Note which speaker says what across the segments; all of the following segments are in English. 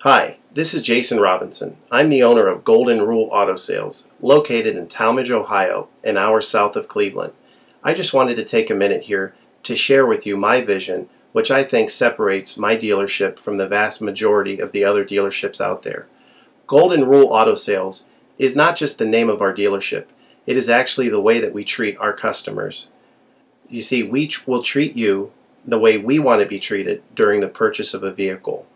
Speaker 1: Hi, this is Jason Robinson. I'm the owner of Golden Rule Auto Sales, located in Tallmadge, Ohio, an hour south of Cleveland. I just wanted to take a minute here to share with you my vision, which I think separates my dealership from the vast majority of the other dealerships out there. Golden Rule Auto Sales is not just the name of our dealership, it is actually the way that we treat our customers. You see, we will treat you the way we want to be treated during the purchase of a vehicle.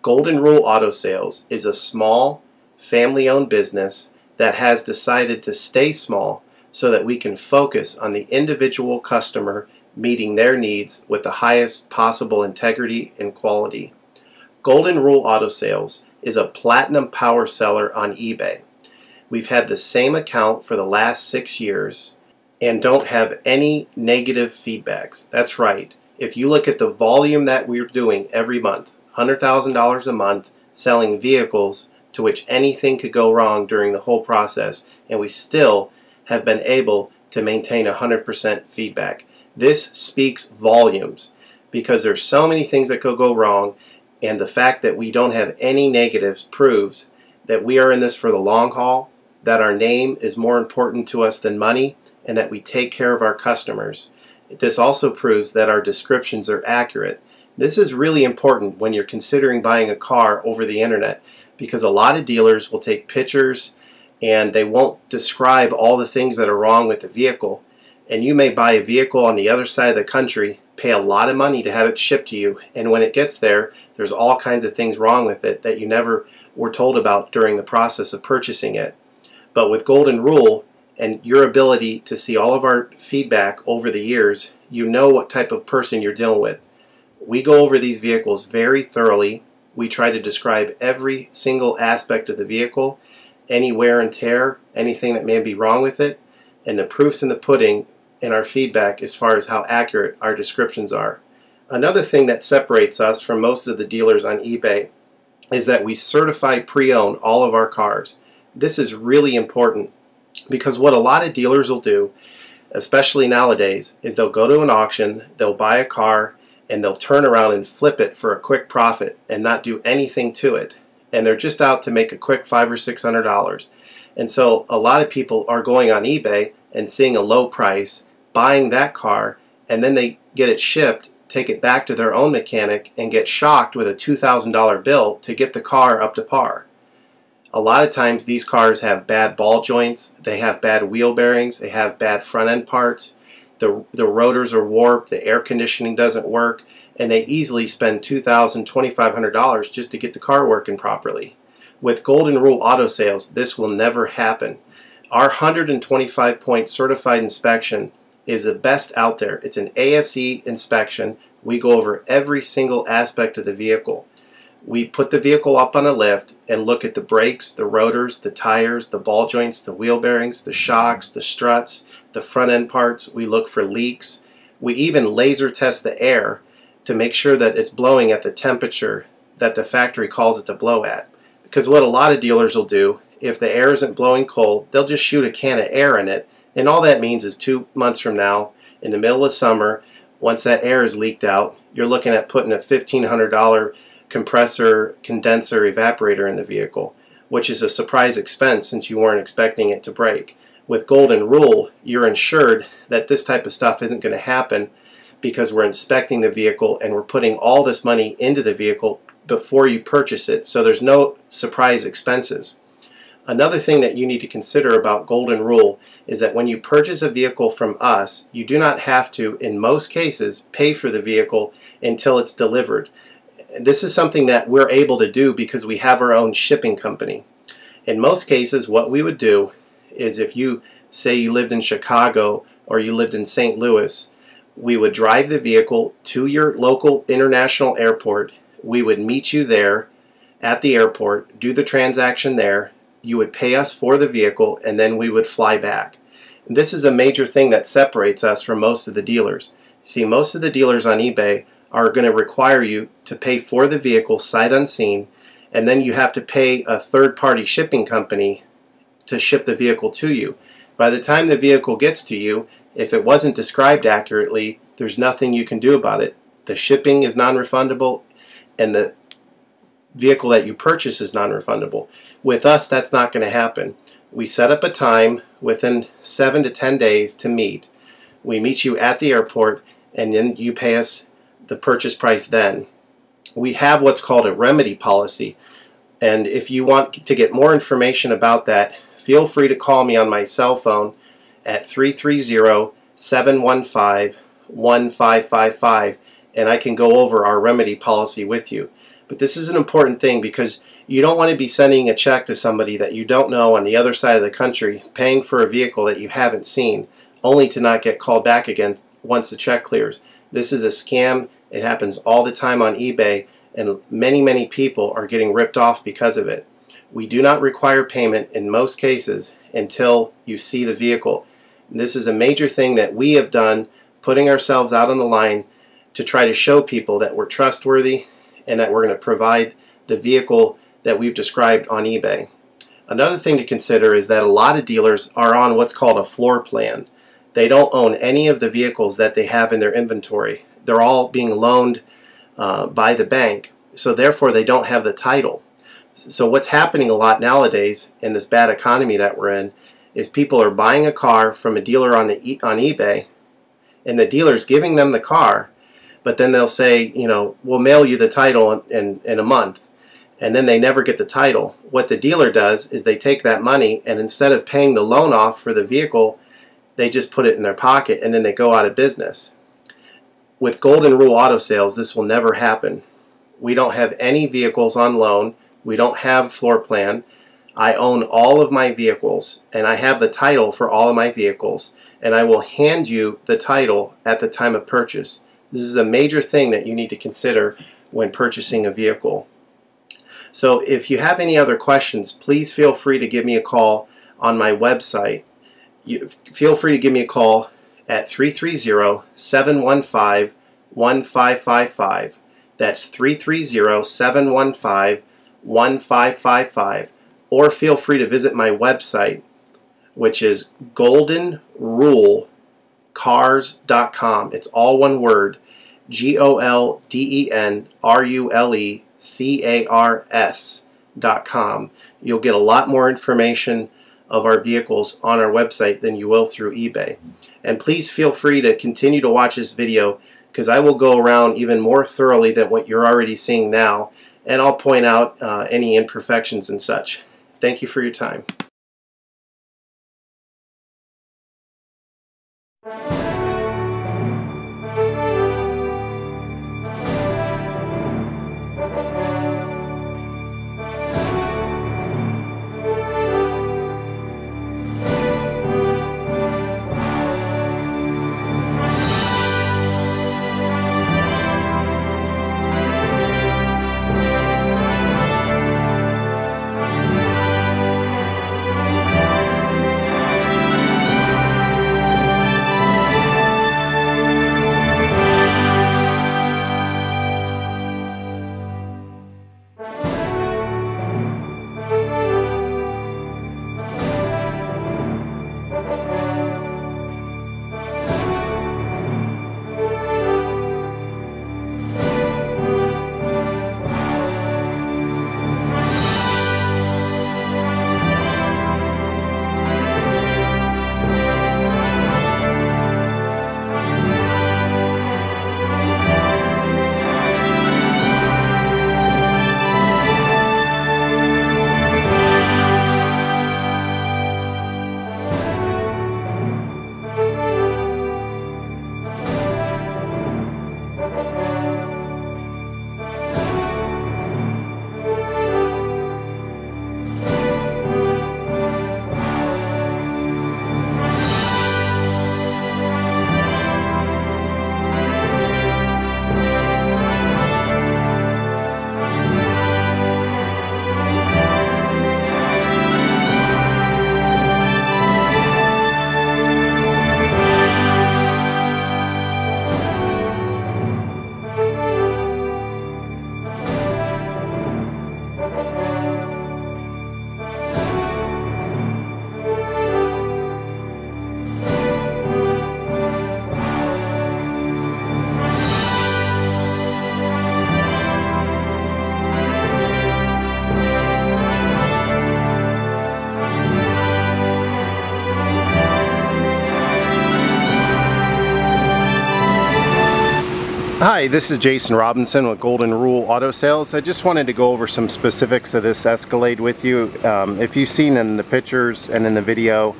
Speaker 1: Golden Rule Auto Sales is a small, family-owned business that has decided to stay small so that we can focus on the individual customer meeting their needs with the highest possible integrity and quality. Golden Rule Auto Sales is a platinum power seller on eBay. We've had the same account for the last 6 years and don't have any negative feedbacks. That's right. If you look at the volume that we're doing every month, $100,000 a month selling vehicles to which anything could go wrong during the whole process, and we still have been able to maintain 100% feedback. This speaks volumes because there's so many things that could go wrong, and the fact that we don't have any negatives proves that we are in this for the long haul, that our name is more important to us than money, and that we take care of our customers. This also proves that our descriptions are accurate. This is really important when you're considering buying a car over the internet, because a lot of dealers will take pictures and they won't describe all the things that are wrong with the vehicle. And you may buy a vehicle on the other side of the country, pay a lot of money to have it shipped to you, and when it gets there, there's all kinds of things wrong with it that you never were told about during the process of purchasing it. But with Golden Rule and your ability to see all of our feedback over the years, you know what type of person you're dealing with. We go over these vehicles very thoroughly. We try to describe every single aspect of the vehicle, any wear and tear, anything that may be wrong with it, and the proof's in the pudding in our feedback as far as how accurate our descriptions are. Another thing that separates us from most of the dealers on eBay is that we certify pre-owned all of our cars. This is really important because what a lot of dealers will do, especially nowadays, is they'll go to an auction, they'll buy a car, and they'll turn around and flip it for a quick profit and not do anything to it. And they're just out to make a quick $500 or $600. And so a lot of people are going on eBay and seeing a low price, buying that car, and then they get it shipped, take it back to their own mechanic, and get shocked with a $2,000 bill to get the car up to par. A lot of times these cars have bad ball joints, they have bad wheel bearings, they have bad front end parts. The rotors are warped, the air conditioning doesn't work, and they easily spend $2,000, $2,500 just to get the car working properly. With Golden Rule Auto Sales, this will never happen. Our 125-point certified inspection is the best out there. It's an ASE inspection. We go over every single aspect of the vehicle. We put the vehicle up on a lift and look at the brakes, the rotors, the tires, the ball joints, the wheel bearings, the shocks, the struts, the front end parts. We look for leaks. We even laser test the air to make sure that it's blowing at the temperature that the factory calls it to blow at. Because what a lot of dealers will do, if the air isn't blowing cold, they'll just shoot a can of air in it, and all that means is 2 months from now, in the middle of summer, once that air is leaked out, you're looking at putting a $1,500 compressor, condenser, evaporator in the vehicle, which is a surprise expense since you weren't expecting it to break. With Golden Rule, you're insured that this type of stuff isn't going to happen because we're inspecting the vehicle and we're putting all this money into the vehicle before you purchase it, so there's no surprise expenses. Another thing that you need to consider about Golden Rule is that when you purchase a vehicle from us, you do not have to, in most cases, pay for the vehicle until it's delivered. This is something that we're able to do because we have our own shipping company. In most cases, what we would do is if you say you lived in Chicago or you lived in St. Louis, we would drive the vehicle to your local international airport. We would meet you there at the airport, do the transaction there. You would pay us for the vehicle, and then we would fly back. And this is a major thing that separates us from most of the dealers. See, most of the dealers on eBay are going to require you to pay for the vehicle sight unseen, and then you have to pay a third-party shipping company to ship the vehicle to you. By the time the vehicle gets to you, if it wasn't described accurately, there's nothing you can do about it. The shipping is non-refundable, and the vehicle that you purchase is non-refundable. With us, that's not going to happen. We set up a time within 7 to 10 days to meet. We meet you at the airport, and then you pay us the purchase price then. We have what's called a remedy policy, and if you want to get more information about that, feel free to call me on my cell phone at 330-715-1555, and I can go over our remedy policy with you. But this is an important thing because you don't want to be sending a check to somebody that you don't know on the other side of the country, paying for a vehicle that you haven't seen, only to not get called back again once the check clears. This is a scam. It happens all the time on eBay, and many people are getting ripped off because of it. We do not require payment in most cases until you see the vehicle. This is a major thing that we have done, putting ourselves out on the line to try to show people that we're trustworthy and that we're going to provide the vehicle that we've described on eBay. Another thing to consider is that a lot of dealers are on what's called a floor plan. They don't own any of the vehicles that they have in their inventory. They're all being loaned by the bank, so therefore they don't have the title. So what's happening a lot nowadays in this bad economy that we're in is people are buying a car from a dealer on eBay, and the dealer's giving them the car, but then they'll say, you know, we'll mail you the title in a month, and then they never get the title. What the dealer does is they take that money, and instead of paying the loan off for the vehicle, they just put it in their pocket, and then they go out of business. With Golden Rule Auto Sales, this will never happen. We don't have any vehicles on loan. We don't have floor plan. I own all of my vehicles, and I have the title for all of my vehicles, and I will hand you the title at the time of purchase. This is a major thing that you need to consider when purchasing a vehicle. So if you have any other questions, please feel free to give me a call on my website. Feel free to give me a call at 330-715-1555. That's 330-715-1555. Or feel free to visit my website, which is goldenrulecars.com. It's all one word, goldenrulecars.com. You'll get a lot more information of our vehicles on our website than you will through eBay. And please feel free to continue to watch this video, because I will go around even more thoroughly than what you're already seeing now, and I'll point out any imperfections and such. Thank you for your time. Hi, this is Jason Robinson with Golden Rule Auto Sales. I just wanted to go over some specifics of this Escalade with you. If you've seen in the pictures and in the video,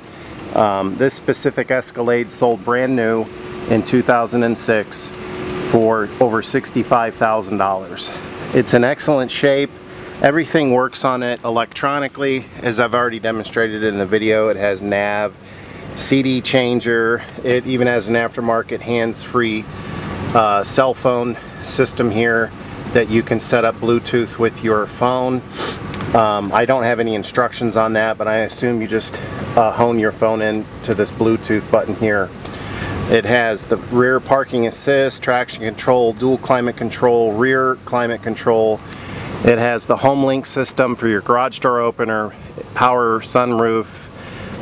Speaker 1: this specific Escalade sold brand new in 2006 for over $65,000. It's in excellent shape. Everything works on it electronically, as I've already demonstrated in the video. It has nav, CD changer, it even has an aftermarket hands-free cell phone system here that you can set up Bluetooth with your phone. I don't have any instructions on that, but I assume you just hone your phone in to this Bluetooth button here. It has the rear parking assist, traction control, dual climate control, rear climate control. It has the home link system for your garage door opener, power sunroof,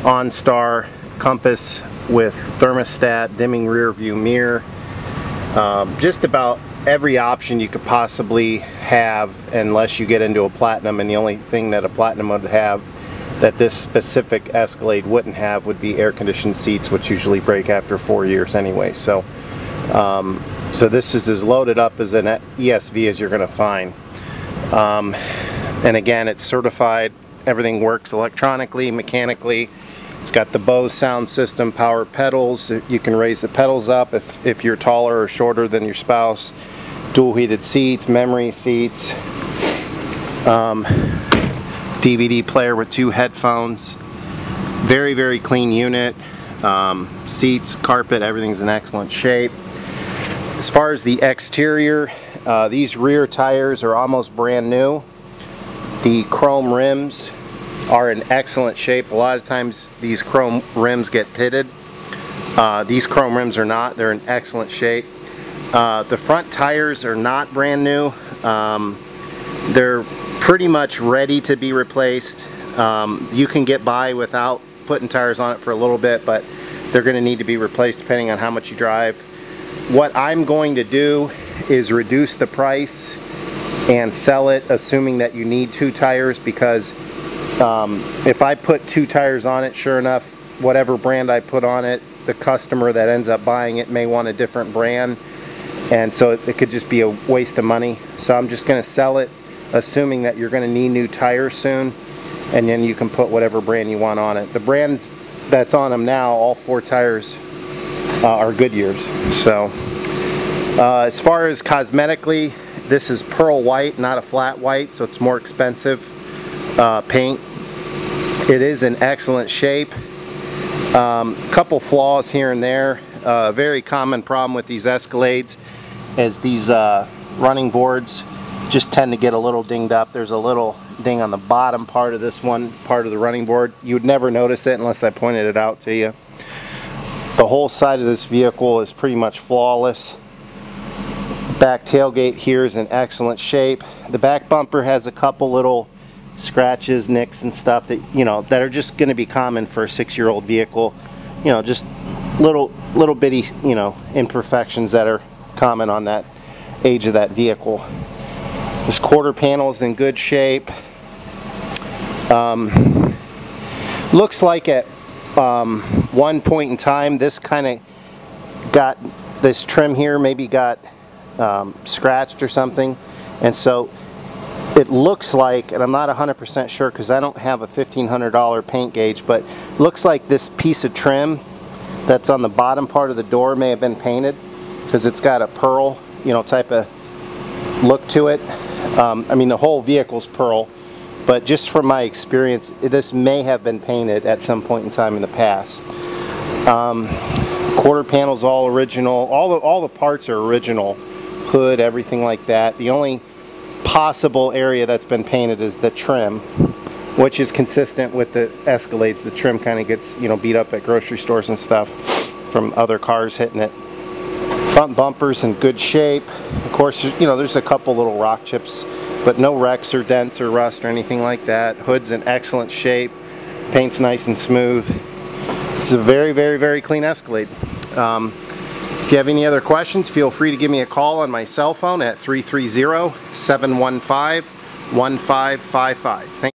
Speaker 1: OnStar, compass with thermostat, dimming rear view mirror. Just about every option you could possibly have, unless you get into a Platinum, and the only thing that a Platinum would have that this specific Escalade wouldn't have would be air conditioned seats, which usually break after 4 years anyway. So so this is as loaded up as an ESV as you're going to find. And again, it's certified. Everything works electronically, mechanically. It's got the Bose sound system, power pedals. You can raise the pedals up if you're taller or shorter than your spouse. Dual heated seats, memory seats, DVD player with 2 headphones. Very, very clean unit. Seats, carpet, everything's in excellent shape. As far as the exterior, these rear tires are almost brand new. The chrome rims are in excellent shape. A lot of times these chrome rims get pitted. These chrome rims are not. They're in excellent shape. The front tires are not brand new. They're pretty much ready to be replaced. You can get by without putting tires on it for a little bit, but they're going to need to be replaced depending on how much you drive. What I'm going to do is reduce the price and sell it, assuming that you need 2 tires, because if I put 2 tires on it, sure enough, whatever brand I put on it, the customer that ends up buying it may want a different brand, and so it could just be a waste of money. So I'm just going to sell it, assuming that you're going to need new tires soon, and then you can put whatever brand you want on it. The brands that's on them now, all 4 tires are Goodyears. So as far as cosmetically, this is pearl white, not a flat white, so it's more expensive paint. It is in excellent shape. Couple flaws here and there. Very common problem with these Escalades is these running boards just tend to get a little dinged up. There's a little ding on the bottom part of this one part of the running board. You would never notice it unless I pointed it out to you. The whole side of this vehicle is pretty much flawless. Back tailgate here is in excellent shape. The back bumper has a couple little scratches, nicks and stuff that, you know, that are just going to be common for a 6-year-old vehicle. You know, just little bitty, you know, imperfections that are common on that age of that vehicle. This quarter panel is in good shape. Looks like at one point in time this kind of got, this trim here maybe got scratched or something, and so it looks like, and I'm not 100% sure because I don't have a $1,500 paint gauge, but looks like this piece of trim that's on the bottom part of the door may have been painted, because it's got a pearl, you know, type of look to it. I mean, the whole vehicle's pearl, but just from my experience, this may have been painted at some point in time in the past. Quarter panel's all original. All the parts are original. Hood, everything like that. The only possible area that's been painted is the trim, which is consistent with the Escalades. The trim kind of gets, you know, beat up at grocery stores and stuff from other cars hitting it. Front bumper's in good shape. Of course, you know, there's a couple little rock chips, but no wrecks or dents or rust or anything like that. Hood's in excellent shape. Paint's nice and smooth. This is a very, very, very clean Escalade. If you have any other questions, feel free to give me a call on my cell phone at 330-715-1555.